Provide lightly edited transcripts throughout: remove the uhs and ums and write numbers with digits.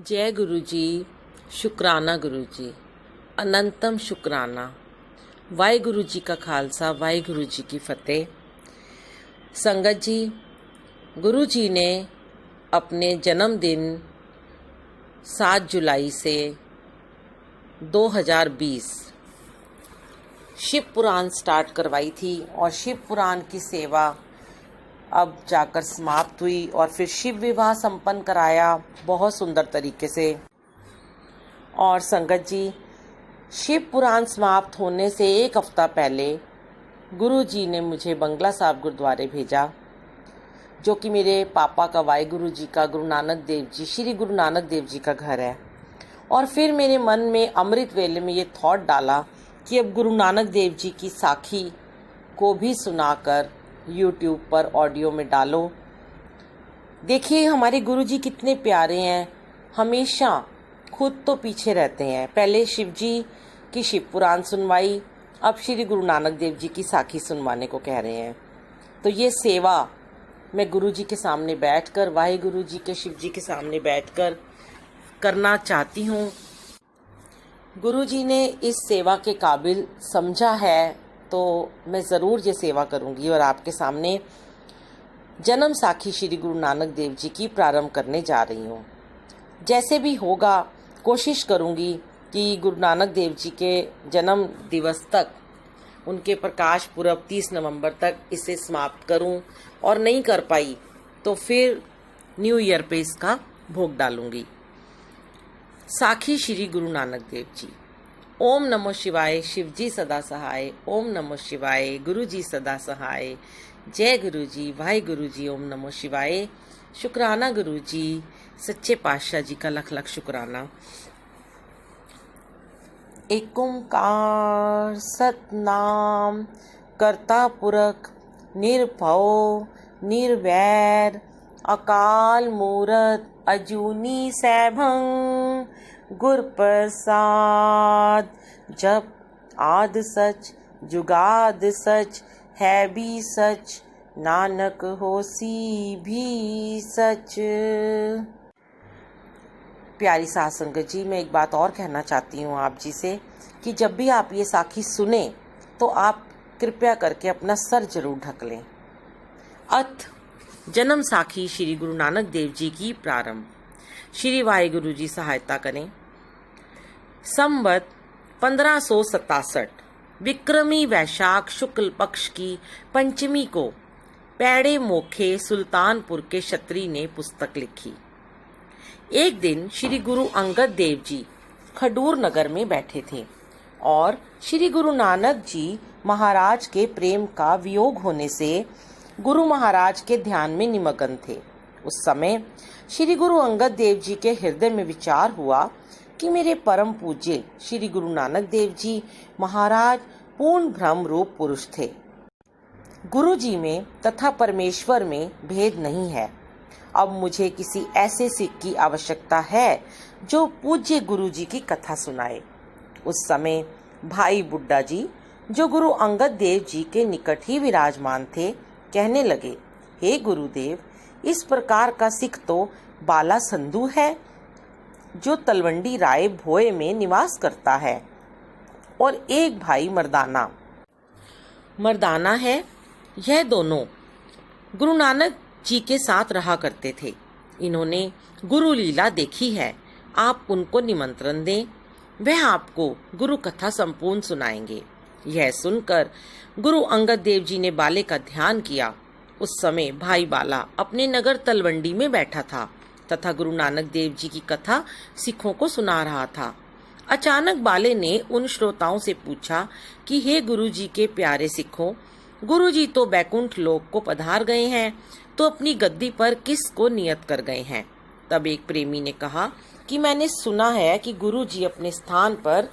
जय गुरु जी, शुकराना गुरु जी, अनंतम शुकराना। वाहिगुरु जी का खालसा, वाहिगुरु जी की फतेह। संगत जी, गुरु जी ने अपने जन्मदिन 7 जुलाई से 2020 शिव पुराण स्टार्ट करवाई थी और शिव पुराण की सेवा अब जाकर समाप्त हुई और फिर शिव विवाह संपन्न कराया बहुत सुंदर तरीके से। और संगत जी, शिव पुराण समाप्त होने से एक हफ्ता पहले गुरु जी ने मुझे बंगला साहब गुरुद्वारे भेजा, जो कि मेरे पापा का वाहिगुरु जी का गुरु नानक देव जी, श्री गुरु नानक देव जी का घर है। और फिर मेरे मन में अमृत वेले में ये थॉट डाला कि अब गुरु नानक देव जी की साखी को भी सुनाकर यूट्यूब पर ऑडियो में डालो। देखिए हमारे गुरु जी कितने प्यारे हैं, हमेशा खुद तो पीछे रहते हैं। पहले शिव जी की शिव पुराण सुनवाई, अब श्री गुरु नानक देव जी की साखी सुनवाने को कह रहे हैं। तो ये सेवा मैं गुरु जी के सामने बैठकर, वाहिगुरु जी के शिव जी के सामने बैठकर करना चाहती हूँ। गुरु जी ने इस सेवा के काबिल समझा है तो मैं ज़रूर ये सेवा करूँगी और आपके सामने जन्म साखी श्री गुरु नानक देव जी की प्रारंभ करने जा रही हूँ। जैसे भी होगा कोशिश करूँगी कि गुरु नानक देव जी के जन्म दिवस तक, उनके प्रकाश पुरब 30 नवंबर तक इसे समाप्त करूँ, और नहीं कर पाई तो फिर न्यू ईयर पे इसका भोग डालूँगी। साखी श्री गुरु नानक देव जी। ओम नमो शिवाय, शिव जी सदा सहाय। ओम नमो शिवाय, गुरु जी सदा सहाय। जय गुरु जी, वाहिगुरु जी। ओम नमो शिवाय। शुकराना गुरु जी, सच्चे पातशाह जी का लख लख शुकराना। एक ओंकार सतनाम करता पुरख निर्भव निर्वैर अकाल मूरत अजूनी सैभं गुर प्रसाद। जब आद सच जुगाद सच है भी सच, नानक होसी भी सच। प्यारी साध संगत जी, मैं एक बात और कहना चाहती हूँ आप जी से कि जब भी आप ये साखी सुने तो आप कृपया करके अपना सर जरूर ढक लें। अथ जन्म साखी श्री गुरु नानक देव जी की प्रारंभ। श्री वाहिगुरु जी सहायता करें। संवत 1567 विक्रमी वैशाख शुक्ल पक्ष की पंचमी को पैड़े मोखे सुल्तानपुर के क्षत्रिय ने पुस्तक लिखी। एक दिन श्री गुरु अंगद देव जी खडूर नगर में बैठे थे और श्री गुरु नानक जी महाराज के प्रेम का वियोग होने से गुरु महाराज के ध्यान में निमग्न थे। उस समय श्री गुरु अंगद देव जी के हृदय में विचार हुआ कि मेरे परम पूज्य श्री गुरु नानक देव जी महाराज पूर्ण ब्रह्म रूप पुरुष थे। गुरु जी में तथा परमेश्वर में भेद नहीं है। अब मुझे किसी ऐसे सिख की आवश्यकता है जो पूज्य गुरु जी की कथा सुनाए। उस समय भाई बुड्ढा जी, जो गुरु अंगद देव जी के निकट ही विराजमान थे, कहने लगे, हे गुरुदेव, इस प्रकार का सिख तो बाला संधू है, जो तलवंडी राय भोए में निवास करता है, और एक भाई मर्दाना है। यह दोनों गुरु नानक जी के साथ रहा करते थे। इन्होंने गुरु लीला देखी है। आप उनको निमंत्रण दें, वह आपको गुरु कथा संपूर्ण सुनाएंगे। यह सुनकर गुरु अंगद देव जी ने बाले का ध्यान किया। उस समय भाई बाला अपने नगर तलवंडी में बैठा था तथा गुरु नानक देव जी की कथा सिखों को सुना रहा था। अचानक बाले ने उन श्रोताओं से पूछा कि हे गुरु जी के प्यारे सिखों, गुरु जी तो बैकुंठ लोक को पधार गए हैं, तो अपनी गद्दी पर किस को नियत कर गए हैं? तब एक प्रेमी ने कहा कि मैंने सुना है कि गुरु जी अपने स्थान पर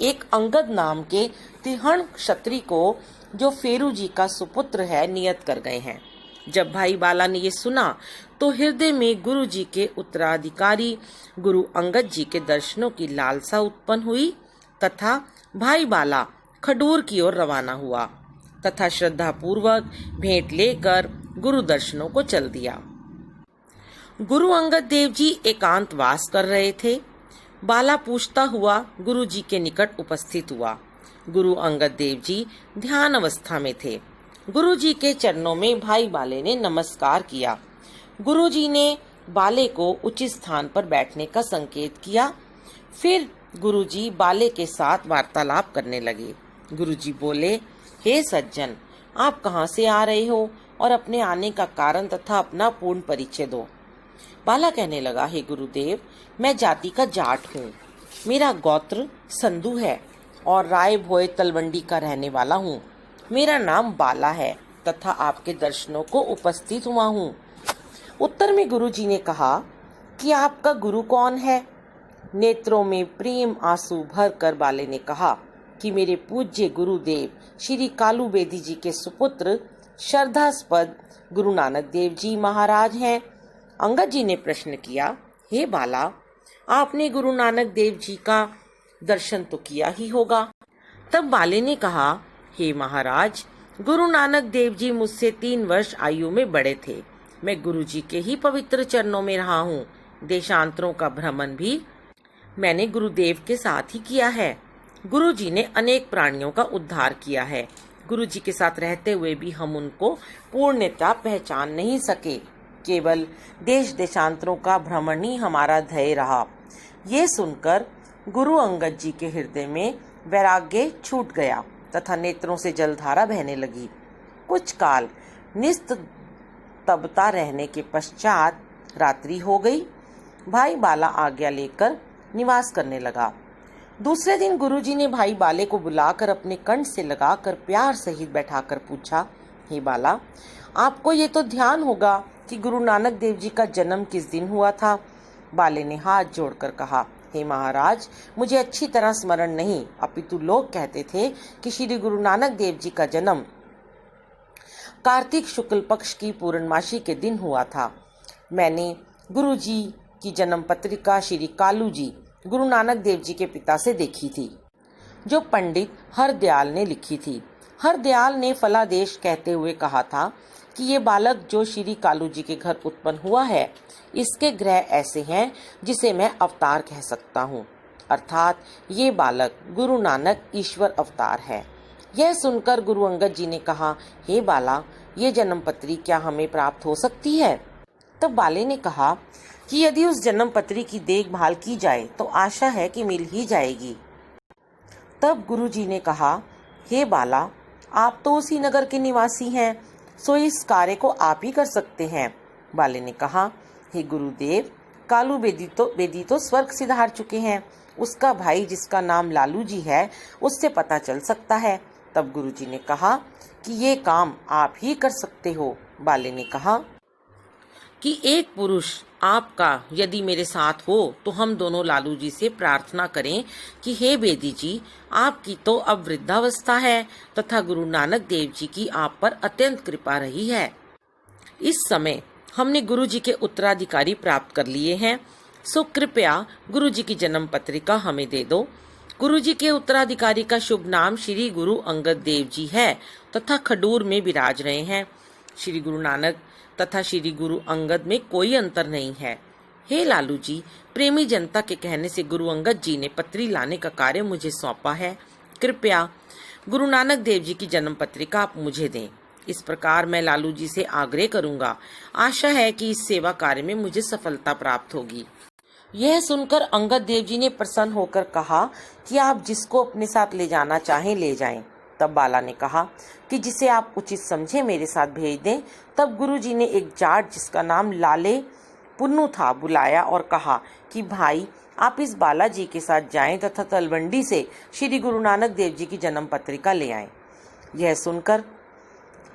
एक अंगद नाम के तिहण क्षत्रिय को, जो फेरू जी का सुपुत्र है, नियत कर गए हैं। जब भाई बाला ने ये सुना तो हृदय में गुरु जी के उत्तराधिकारी गुरु अंगद जी के दर्शनों की लालसा उत्पन्न हुई तथा भाई बाला खडूर की ओर रवाना हुआ तथा श्रद्धा पूर्वक भेंट लेकर गुरु दर्शनों को चल दिया। गुरु अंगद देव जी एकांतवास कर रहे थे। बाला पूछता हुआ गुरु जी के निकट उपस्थित हुआ। गुरु अंगद देव जी ध्यान अवस्था में थे। गुरु जी के चरणों में भाई बाले ने नमस्कार किया। गुरु जी ने बाले को उचित स्थान पर बैठने का संकेत किया। फिर गुरु जी बाले के साथ वार्तालाप करने लगे। गुरु जी बोले, हे सज्जन, आप कहाँ से आ रहे हो और अपने आने का कारण तथा अपना पूर्ण परिचय दो। बाला कहने लगा, हे गुरुदेव, मैं जाति का जाट हूँ। मेरा गोत्र संधू है और राय भोए तलवंडी का रहने वाला हूँ। मेरा नाम बाला है तथा आपके दर्शनों को उपस्थित हुआ हूँ। उत्तर में गुरु जी ने कहा कि आपका गुरु कौन है? नेत्रों में प्रेम आंसू भर कर बाले ने कहा कि मेरे पूज्य गुरुदेव श्री कालू बेदी जी के सुपुत्र श्रद्धास्पद गुरु नानक देव जी महाराज हैं। अंगद जी ने प्रश्न किया, हे बाला, आपने गुरु नानक देव जी का दर्शन तो किया ही होगा। तब बाले ने कहा, हे महाराज, गुरु नानक देव जी मुझसे 3 वर्ष आयु में बड़े थे। मैं गुरु जी के ही पवित्र चरणों में रहा हूँ। देशांतरों का भ्रमण भी मैंने गुरुदेव के साथ ही किया है। गुरु जी ने अनेक प्राणियों का उद्धार किया है। गुरु जी के साथ रहते हुए भी हम उनको पूर्णतः पहचान नहीं सके। केवल देश देशांतरों का भ्रमण ही हमारा ध्येय रहा। ये सुनकर गुरु अंगद जी के हृदय में वैराग्य छूट गया तथा नेत्रों से जलधारा बहने लगी। कुछ काल निस्तब्धता रहने के पश्चात रात्रि हो गई। भाई बाला आज्ञा लेकर निवास करने लगा। दूसरे दिन गुरुजी ने भाई बाले को बुलाकर अपने कंठ से लगाकर प्यार सहित बैठाकर पूछा, हे बाला, आपको ये तो ध्यान होगा कि गुरु नानक देव जी का जन्म किस दिन हुआ था? बाले ने हाथ जोड़कर कहा, हे महाराज, मुझे अच्छी तरह स्मरण नहीं, अपितु लोग कहते थे कि श्री गुरु नानक देव जी का जन्म कार्तिक शुक्ल पक्ष की पूर्णमासी के दिन हुआ था। मैंने गुरु जी की जन्म पत्रिका श्री कालू जी गुरु नानक देव जी के पिता से देखी थी, जो पंडित हरदयाल ने लिखी थी। हरदयाल ने फलादेश कहते हुए कहा था कि ये बालक जो श्री कालू जी के घर उत्पन्न हुआ है, इसके ग्रह ऐसे हैं जिसे मैं अवतार कह सकता हूँ, अर्थात ये बालक गुरु नानक ईश्वर अवतार है। यह सुनकर गुरु अंगद जी ने कहा, हे बाला, ये जन्म पत्री क्या हमें प्राप्त हो सकती है? तब बाले ने कहा कि यदि उस जन्म पत्री की देखभाल की जाए तो आशा है कि मिल ही जाएगी। तब गुरु जी ने कहा, हे बाला, आप तो उसी नगर के निवासी हैं, सो इस कार्य को आप ही कर सकते हैं। बाले ने कहा, हे गुरुदेव, कालू बेदी तो स्वर्ग सिधार चुके हैं। उसका भाई जिसका नाम लालू जी है, उससे पता चल सकता है। तब गुरु जी ने कहा कि ये काम आप ही कर सकते हो। बाले ने कहा कि एक पुरुष आपका यदि मेरे साथ हो तो हम दोनों लालू जी से प्रार्थना करें कि हे बेदी जी, आपकी तो अब वृद्धावस्था है तथा गुरु नानक देव जी की आप पर अत्यंत कृपा रही है। इस समय हमने गुरु जी के उत्तराधिकारी प्राप्त कर लिए हैं, सो कृपया गुरु जी की जन्म पत्रिका हमें दे दो। गुरु जी के उत्तराधिकारी का शुभ नाम श्री गुरु अंगद देव जी है तथा खडूर में विराज रहे हैं। श्री गुरु नानक तथा श्री गुरु अंगद में कोई अंतर नहीं है। हे लालू जी, प्रेमी जनता के कहने से गुरु अंगद जी ने पत्री लाने का कार्य मुझे सौंपा है। कृपया गुरु नानक देव जी की जन्म पत्रिका आप मुझे दें। इस प्रकार मैं लालू जी से आग्रह करूंगा। आशा है कि इस सेवा कार्य में मुझे सफलता प्राप्त होगी। यह सुनकर अंगद देव जी ने प्रसन्न होकर कहा कि आप जिसको अपने साथ ले जाना चाहें ले जाएं। तब बाला ने कहा कि जिसे आप उचित समझे मेरे साथ भेज दें। तब गुरु जी ने एक जाट जिसका नाम लाले पुन्नू था बुलाया और कहा कि भाई, आप इस बाला जी के साथ जाएं तथा तलवंडी से श्री गुरु नानक देव जी की जन्म पत्रिका ले आएं। यह सुनकर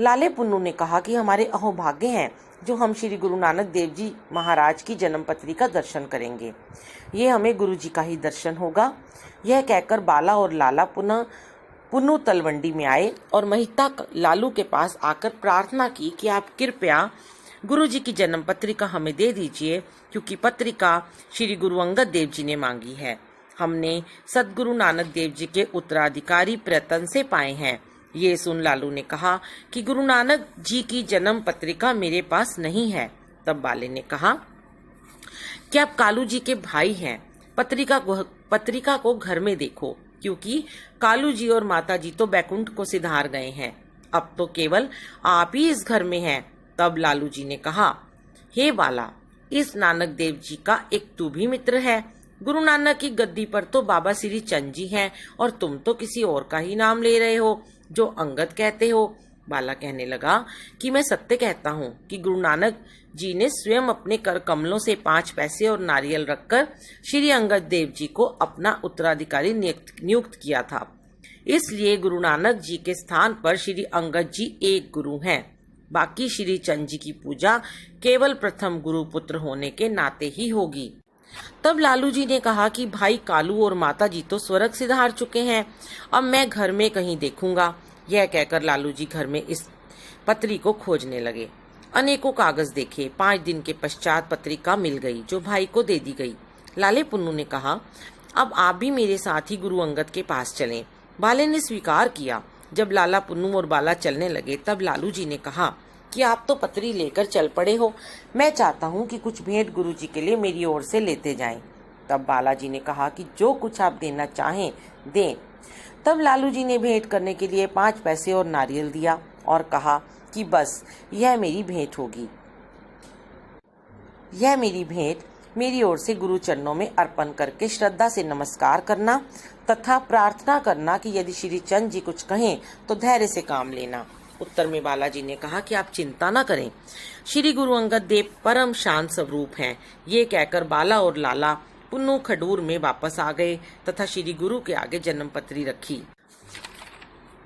लाले पुन्नू ने कहा कि हमारे अहोभाग्य हैं जो हम श्री गुरु नानक देव जी महाराज की जन्म पत्रिका दर्शन करेंगे। ये हमें गुरु जी का ही दर्शन होगा। यह कहकर बाला और लाला पुन्नू तलवंडी में आए और महिता लालू के पास आकर प्रार्थना की कि आप कृपया गुरु जी की जन्म पत्रिका हमें दे दीजिए, क्योंकि पत्रिका श्री गुरु अंगद देव जी ने मांगी है। हमने सदगुरु नानक देव जी के उत्तराधिकारी प्रयत्न से पाए हैं। ये सुन लालू ने कहा कि गुरु नानक जी की जन्म पत्रिका मेरे पास नहीं है। तब बाले ने कहा कि आप कालू जी के भाई हैं। पत्रिका को घर में देखो, क्योंकि कालू जी और माता जी तो बैकुंठ को सिधार गए हैं। अब तो केवल आप ही इस घर में हैं। तब लालू जी ने कहा, हे बाला, इस नानक देव जी का एक तू भी मित्र है। गुरु नानक की गद्दी पर तो बाबा श्री चंद जी हैं और तुम तो किसी और का ही नाम ले रहे हो जो अंगद कहते हो। बाला कहने लगा कि मैं सत्य कहता हूँ कि गुरु नानक जी ने स्वयं अपने कर कमलों से 5 पैसे और नारियल रखकर श्री अंगद देव जी को अपना उत्तराधिकारी नियुक्त किया था। इसलिए गुरु नानक जी के स्थान पर श्री अंगद जी एक गुरु हैं। बाकी श्री चंद जी की पूजा केवल प्रथम गुरु पुत्र होने के नाते ही होगी। तब लालू जी ने कहा कि भाई कालू और माता जी तो स्वर्ग सिधार चुके हैं, अब मैं घर में कहीं देखूंगा। यह कहकर लालू जी घर में इस पत्री को खोजने लगे। अनेकों कागज देखे। 5 दिन के पश्चात पत्रिका मिल गई, जो भाई को दे दी गई। लाले पुन्नू ने कहा, अब आप भी मेरे साथ ही गुरु अंगद के पास चलें। बाले ने स्वीकार किया। जब लाला पुन्नू और बाला चलने लगे, तब लालू जी ने कहा कि आप तो पत्री लेकर चल पड़े हो, मैं चाहता हूँ कि कुछ भेंट गुरु जी के लिए मेरी ओर से लेते जाएं। तब बालाजी ने कहा कि जो कुछ आप देना चाहें दें। तब लालू जी ने भेंट करने के लिए 5 पैसे और नारियल दिया और कहा कि बस यह मेरी भेंट होगी। यह मेरी भेंट मेरी ओर से गुरु चरणों में अर्पण करके श्रद्धा से नमस्कार करना तथा प्रार्थना करना कि यदि श्री चंद जी कुछ कहें तो धैर्य से काम लेना। उत्तर में बालाजी ने कहा कि आप चिंता न करें, श्री गुरु अंगद देव परम शांत स्वरूप हैं। ये कहकर बाला और लाला पुन्नू खडूर में वापस आ गए तथा श्री गुरु के आगे जन्म पत्री रखी।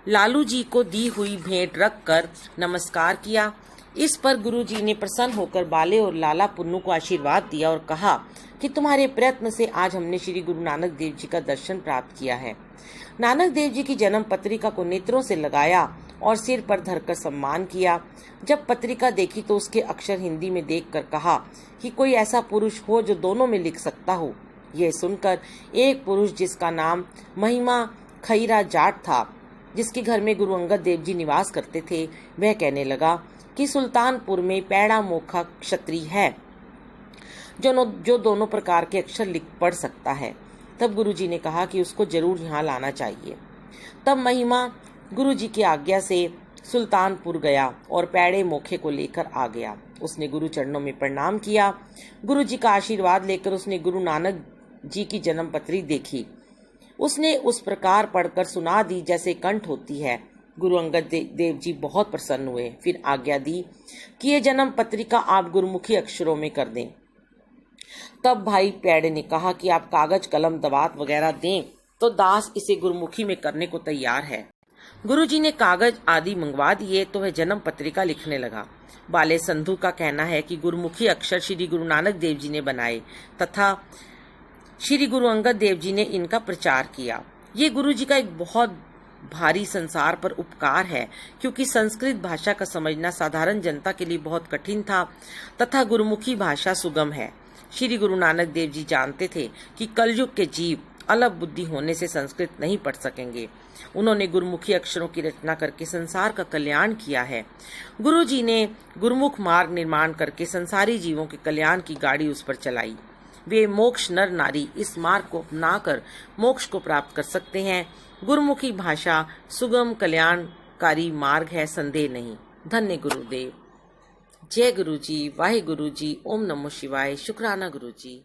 लालू जी को दी हुई भेंट रखकर नमस्कार किया। इस पर गुरु जी ने प्रसन्न होकर बाले और लाला पुन्नू को आशीर्वाद दिया और कहा कि तुम्हारे प्रयत्न से आज हमने श्री गुरु नानक देव जी का दर्शन प्राप्त किया है। नानक देव जी की जन्म पत्रिका को नेत्रों से लगाया और सिर पर धरकर सम्मान किया। जब पत्रिका देखी तो उसके अक्षर हिंदी में देखकर कहा कि कोई ऐसा पुरुष हो जो दोनों में लिख सकता हो। यह सुनकर एक पुरुष जिसका नाम महिमा खैरा जाट था, जिसके घर में गुरु अंगद देव जी निवास करते थे, वह कहने लगा कि सुल्तानपुर में पैड़ा मोखा क्षत्रिय है जो दोनों प्रकार के अक्षर लिख पढ़ सकता है। तब गुरु जी ने कहा कि उसको जरूर यहाँ लाना चाहिए। तब महिमा गुरु जी की आज्ञा से सुल्तानपुर गया और पैड़े मोखे को लेकर आ गया। उसने गुरु चरणों में प्रणाम किया। गुरु जी का आशीर्वाद लेकर उसने गुरु नानक जी की जन्म पत्री देखी। उसने उस प्रकार पढ़कर सुना दी जैसे कंठ होती है। गुरु अंगद देव जी बहुत प्रसन्न हुए। फिर आज्ञा दी कि ये जन्म पत्रिका आप गुरुमुखी अक्षरों में कर दें। तब भाई पैड़े ने कहा कि आप कागज कलम दवात वगैरह दें तो दास इसे गुरुमुखी में करने को तैयार है। गुरुजी ने कागज आदि मंगवा दिए तो वह जन्म पत्रिका लिखने लगा। बाले संधू का कहना है कि गुरुमुखी अक्षर श्री गुरु नानक देव जी ने बनाए तथा श्री गुरु अंगद देव जी ने इनका प्रचार किया। ये गुरु जी का एक बहुत भारी संसार पर उपकार है, क्योंकि संस्कृत भाषा का समझना साधारण जनता के लिए बहुत कठिन था तथा गुरुमुखी भाषा सुगम है। श्री गुरु नानक देव जी जानते थे कि कलयुग के जीव अलग बुद्धि होने से संस्कृत नहीं पढ़ सकेंगे। उन्होंने गुरुमुखी अक्षरों की रचना करके संसार का कल्याण किया है। गुरु जी ने गुरुमुख मार्ग निर्माण करके संसारी जीवों के कल्याण की गाड़ी उस पर चलाई। वे मोक्ष नर नारी इस मार्ग को अपनाकर मोक्ष को प्राप्त कर सकते हैं। गुरुमुखी भाषा सुगम कल्याणकारी मार्ग है, संदेह नहीं। धन्य गुरुदेव। जय गुरु जी, वाहे गुरु जी, ओम नमो शिवाय, शुक्राना गुरु जी।